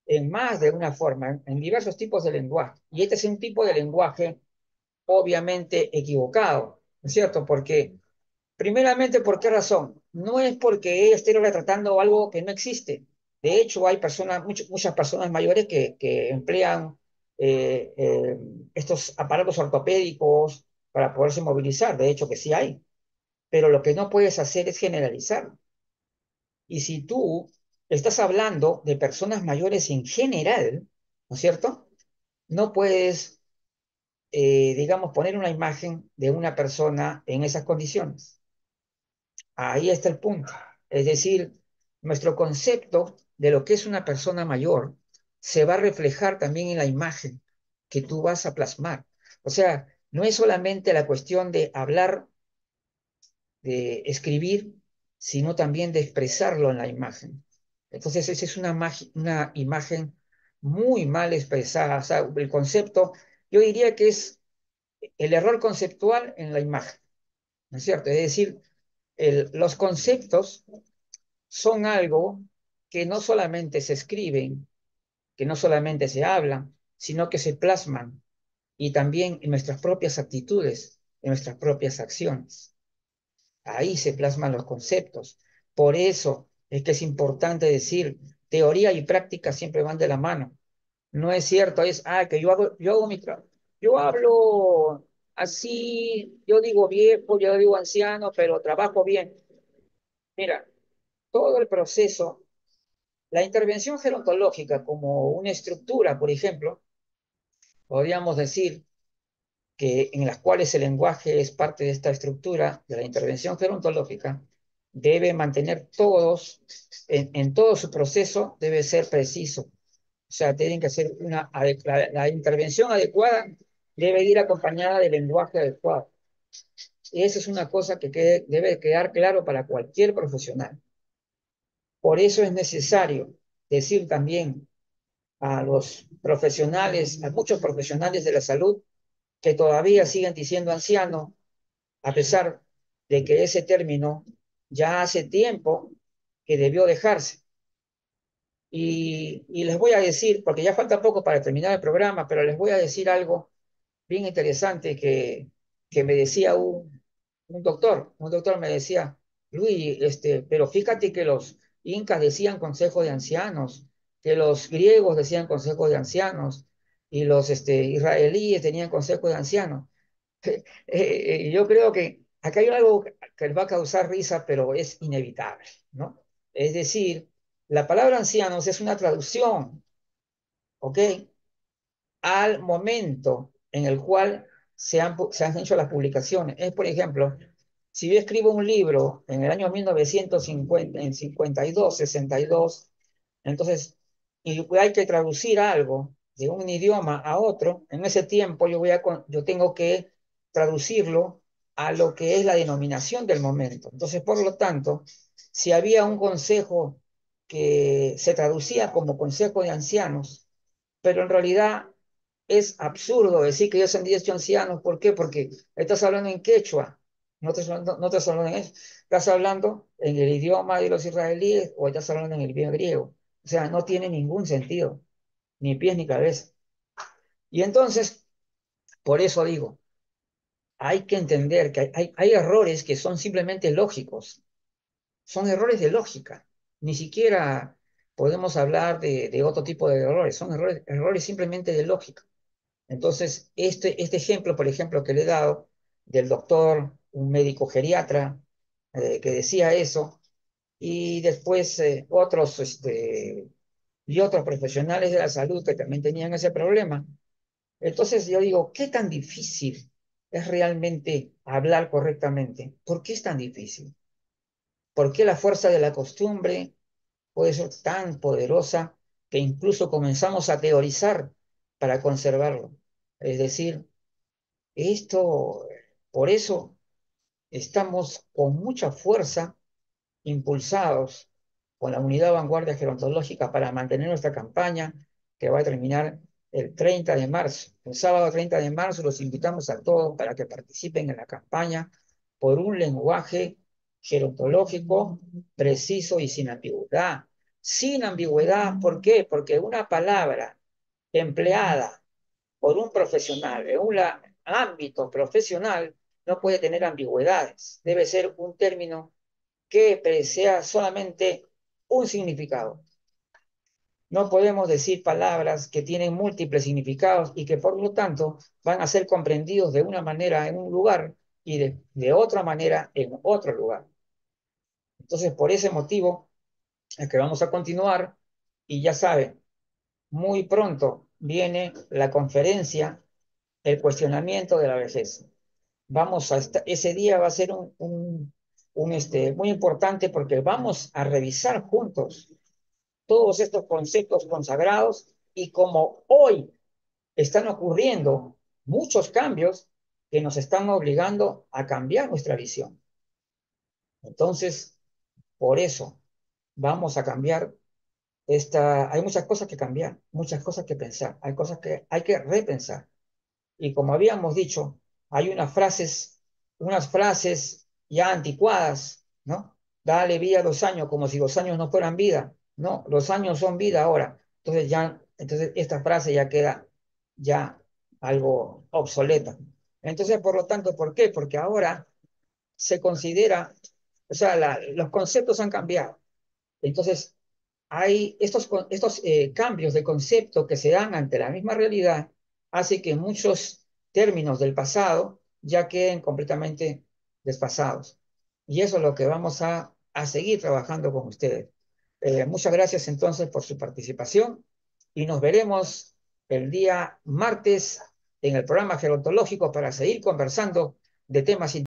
en más de una forma, en diversos tipos de lenguaje. Y este es un tipo de lenguaje obviamente equivocado, ¿no es cierto? Porque, primeramente, ¿por qué razón? No es porque ella esté retratando algo que no existe. De hecho, hay personas, muchas personas mayores que emplean eh, eh, estos aparatos ortopédicos para poderse movilizar. De hecho, que sí hay. Pero lo que no puedes hacer es generalizar. Y si tú estás hablando de personas mayores en general, ¿no es cierto? No puedes, digamos, poner una imagen de una persona en esas condiciones. Ahí está el punto. Es decir, nuestro concepto de lo que es una persona mayor se va a reflejar también en la imagen que tú vas a plasmar. O sea, no es solamente la cuestión de hablar, de escribir, sino también de expresarlo en la imagen. Entonces, esa es una imagen muy mal expresada. O sea, el concepto, yo diría que es el error conceptual en la imagen, ¿no es cierto? Es decir, los conceptos son algo que no solamente se escriben, que no solamente se hablan, sino que se plasman y también en nuestras propias actitudes, en nuestras propias acciones. Ahí se plasman los conceptos. Por eso es que es importante decir, teoría y práctica siempre van de la mano. No es cierto, que yo hago mi trabajo. Yo hablo así, yo digo viejo, yo digo anciano, pero trabajo bien. Mira, todo el proceso, la intervención gerontológica como una estructura, por ejemplo, podríamos decir que en las cuales el lenguaje es parte de esta estructura de la intervención gerontológica, debe mantener en todo su proceso, debe ser preciso. O sea, tienen que hacer la intervención adecuada debe ir acompañada del lenguaje adecuado. Y eso es una cosa que debe quedar claro para cualquier profesional. Por eso es necesario decir también a los profesionales, a muchos profesionales de la salud, que todavía siguen diciendo anciano, a pesar de que ese término ya hace tiempo que debió dejarse. Y les voy a decir, porque ya falta poco para terminar el programa, pero les voy a decir algo bien interesante que me decía un doctor me decía, Luis, pero fíjate que los incas decían consejo de ancianos, que los griegos decían consejo de ancianos, y los israelíes tenían consejo de ancianos. Yo creo que acá hay algo que les va a causar risa, pero es inevitable, ¿no? Es decir, la palabra ancianos es una traducción, ¿ok? Al momento en el cual se han hecho las publicaciones. Es, por ejemplo, si yo escribo un libro en el año 1950, en 52, 62, entonces, y hay que traducir algo de un idioma a otro, en ese tiempo yo tengo que traducirlo a lo que es la denominación del momento. Entonces, por lo tanto, si había un consejo que se traducía como consejo de ancianos, pero en realidad es absurdo decir que ellos son 10 ancianos. ¿Por qué? Porque estás hablando en quechua, no estás hablando en eso, estás hablando en el idioma de los israelíes o estás hablando en el idioma griego. O sea, no tiene ningún sentido, ni pies ni cabeza. Y entonces, por eso digo, hay que entender que hay errores que son simplemente lógicos, son errores de lógica. Ni siquiera podemos hablar de otro tipo de errores, son errores simplemente de lógica. Entonces, este ejemplo, por ejemplo, que le he dado del doctor, un médico geriatra, que decía eso, y después y otros profesionales de la salud que también tenían ese problema. Entonces yo digo, ¿qué tan difícil? es realmente hablar correctamente. ¿Por qué es tan difícil? ¿Por qué la fuerza de la costumbre puede ser tan poderosa que incluso comenzamos a teorizar para conservarlo? Es decir, esto, por eso estamos con mucha fuerza impulsados con la Unidad Vanguardia Gerontológica para mantener nuestra campaña que va a terminar el 30 de marzo. El sábado 30 de marzo los invitamos a todos para que participen en la campaña por un lenguaje gerontológico preciso y sin ambigüedad. Sin ambigüedad, ¿por qué? Porque una palabra empleada por un profesional en un ámbito profesional no puede tener ambigüedades. Debe ser un término que sea solamente un significado. No podemos decir palabras que tienen múltiples significados y que por lo tanto van a ser comprendidos de una manera en un lugar y de otra manera en otro lugar. Entonces, por ese motivo es que vamos a continuar y ya saben, muy pronto viene la conferencia, el cuestionamiento de la vejez. Ese día va a ser muy importante porque vamos a revisar juntos todos estos conceptos consagrados y como hoy están ocurriendo muchos cambios que nos están obligando a cambiar nuestra visión. Entonces, por eso vamos a cambiar hay muchas cosas que cambiar, muchas cosas que pensar, hay cosas que hay que repensar. Y como habíamos dicho, hay unas frases ya anticuadas, ¿no? Dale vida a los años como si los años no fueran vida. No, los años son vida ahora. Entonces esta frase ya queda ya algo obsoleta. Entonces, por lo tanto, ¿por qué? Porque ahora se considera, o sea, los conceptos han cambiado. Entonces, hay estos cambios de concepto que se dan ante la misma realidad, hace que muchos términos del pasado ya queden completamente desfasados. Y eso es lo que vamos a seguir trabajando con ustedes. Muchas gracias entonces por su participación y nos veremos el día martes en el programa gerontológico para seguir conversando de temas